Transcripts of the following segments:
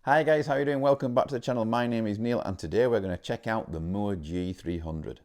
Hi guys, how are you doing? Welcome back to the channel. My name is Neil and today we're going to check out the Mooer GE300.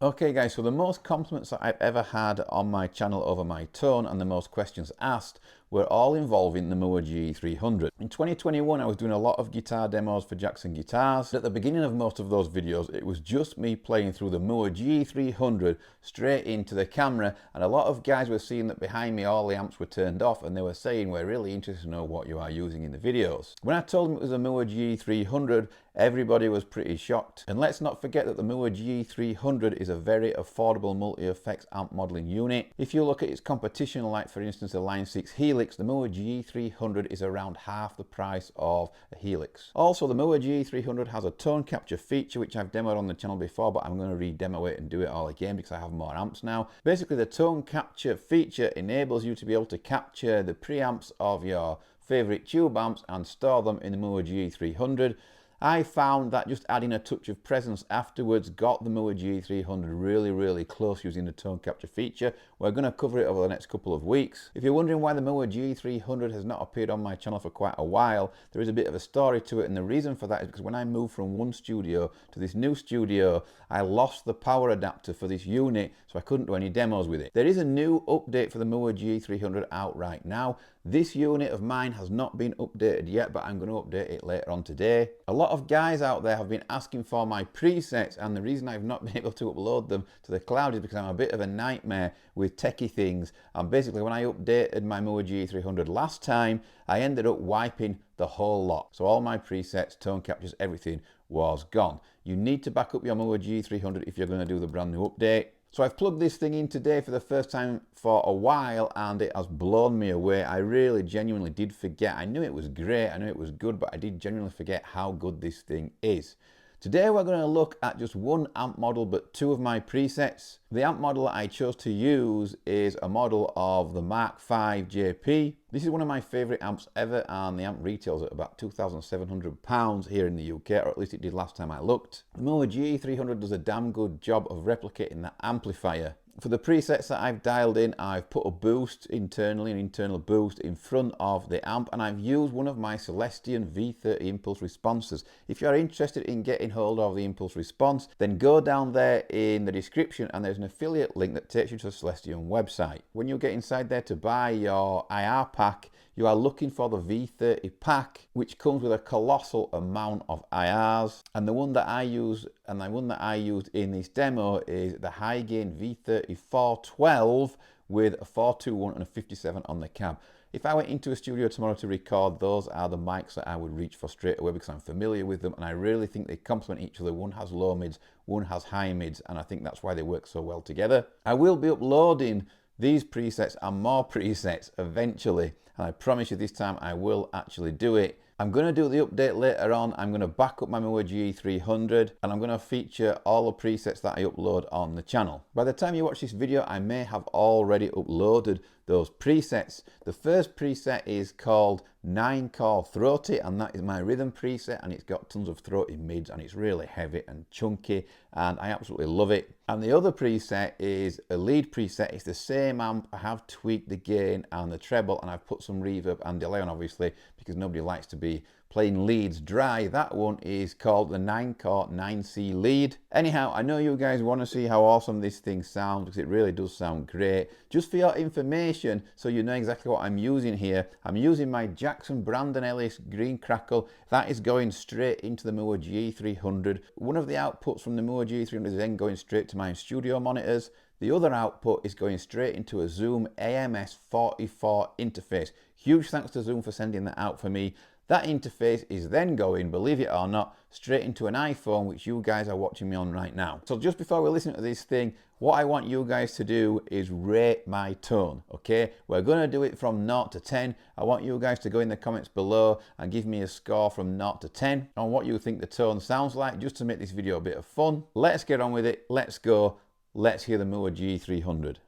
Okay guys, so the most compliments that I've ever had on my channel over my tone and the most questions asked were all involving the Mooer GE300. In 2021 I was doing a lot of guitar demos for Jackson Guitars. At the beginning of most of those videos it was just me playing through the Mooer GE300 straight into the camera, and a lot of guys were seeing that behind me all the amps were turned off and they were saying we're really interested to know what you are using in the videos. When I told them it was a Mooer GE300, everybody was pretty shocked. And let's not forget that the Mooer GE300 is a very affordable multi-effects amp modeling unit. If you look at its competition, like for instance the Line 6 Helix, the Mooer GE300 is around half the price of a Helix. Also, the Mooer GE300 has a tone capture feature which I've demoed on the channel before, but I'm going to re-demo it and do it all again because I have more amps now. Basically, the tone capture feature enables you to be able to capture the preamps of your favorite tube amps and store them in the Mooer GE300. I found that just adding a touch of presence afterwards got the Mooer GE300 really close using the tone capture feature. We're going to cover it over the next couple of weeks. If you're wondering why the Mooer GE300 has not appeared on my channel for quite a while, there is a bit of a story to it, and the reason for that is because when I moved from one studio to this new studio, I lost the power adapter for this unit, so I couldn't do any demos with it. There is a new update for the Mooer GE300 out right now. This unit of mine has not been updated yet, but I'm going to update it later on today. A lot of guys out there have been asking for my presets, and the reason I've not been able to upload them to the cloud is because I'm a bit of a nightmare with techie things. And basically when I updated my Mooer GE300 last time, I ended up wiping the whole lot. So all my presets, tone captures, everything was gone. You need to back up your Mooer GE300 if you're going to do the brand new update. So I've plugged this thing in today for the first time for a while and it has blown me away. I really genuinely did forget. I knew it was great, I knew it was good, but I did genuinely forget how good this thing is. Today we're going to look at just one amp model but two of my presets. The amp model that I chose to use is a model of the Mark V JP. This is one of my favourite amps ever, and the amp retails at about £2,700 here in the UK, or at least it did last time I looked. The Mooer GE300 does a damn good job of replicating that amplifier. For the presets that I've dialed in, I've put a boost internally, an internal boost in front of the amp, and I've used one of my Celestion V30 impulse responses. If you're interested in getting hold of the impulse response, then go down there in the description and there's an affiliate link that takes you to the Celestion website. When you get inside there to buy your IR pack, you are looking for the V30 pack, which comes with a colossal amount of IRs. And the one that I use, and the one that I used in this demo, is the high gain V30 412 with a 421 and a 57 on the cab. If I went into a studio tomorrow to record, those are the mics that I would reach for straight away because I'm familiar with them and I really think they complement each other. One has low mids, one has high mids, and I think that's why they work so well together. I will be uploading these presets and more presets eventually, and I promise you this time I will actually do it. I'm going to do the update later on. I'm going to back up my Mooer GE300 and I'm going to feature all the presets that I upload on the channel. By the time you watch this video, I may have already uploaded those presets. The first preset is called 9-core throaty, and that is my rhythm preset, and it's got tons of throaty mids and it's really heavy and chunky and I absolutely love it. And the other preset is a lead preset. It's the same amp. I have tweaked the gain and the treble and I've put some reverb and delay on, obviously, because nobody likes to be playing leads dry. That one is called the 9-core 9C lead. Anyhow, I know you guys want to see how awesome this thing sounds because it really does sound great. Just for your information, so you know exactly what I'm using here, I'm using my Jackson Brandon Ellis Green Crackle. That is going straight into the Mooer GE300. One of the outputs from the Mooer GE300 is then going straight to my studio monitors. The other output is going straight into a Zoom AMS44 interface. Huge thanks to Zoom for sending that out for me. That interface is then going, believe it or not, straight into an iPhone, which you guys are watching me on right now. So just before we listen to this thing, what I want you guys to do is rate my tone, okay? We're going to do it from 0 to 10. I want you guys to go in the comments below and give me a score from 0 to 10 on what you think the tone sounds like, just to make this video a bit of fun. Let's get on with it. Let's go. Let's hear the Mooer GE300.